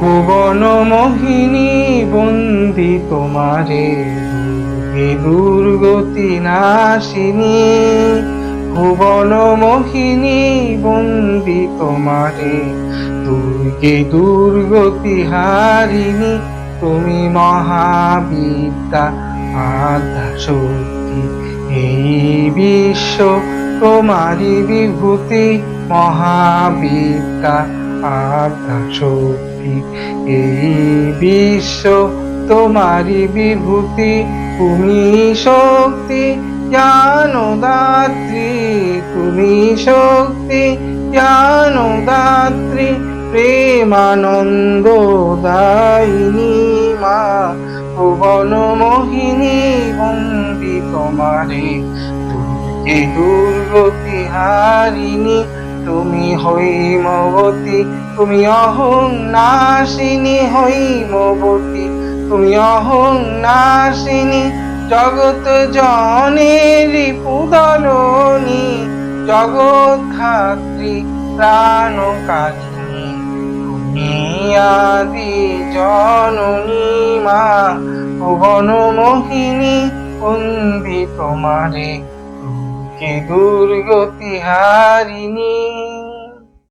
ভুবন মোহিনী বন্দি তোমারে, দুর্গে দুর্গতি নাশিনী। ভুবন মোহিনী বন্দি তোমারে, দুর্গে দুর্গতি হারিণী। তুমি মহাবিদ্যা আদ্যা শক্তি, এই বিশ্ব তোমারি বিভূতি। মহাবিদ্যা আদ্যা শক্তি, এই বিশ্ব তোমারি বিভূতি। তুমি শক্তি জ্ঞানদাত্রী, তুমি শক্তি জ্ঞানদাত্রী। প্রেমানন্দ দায়িনী মা, ভুবন মোহিনী বন্দি তোমারে, দুর্গে দুর্গতি হারিণী। তুমি হৈমবতী, তুমি অহং নাশিনী। হৈমবতী, তুমি অহং নাশিনী। জগৎ জনের পুদলনী, জগৎ ধাত্রী প্রাণকারিণী। তুমি আদি জননী মা, ভুবন মোহিনী বন্দি তোমারে, দুর্গে দুর্গতি হারিণী।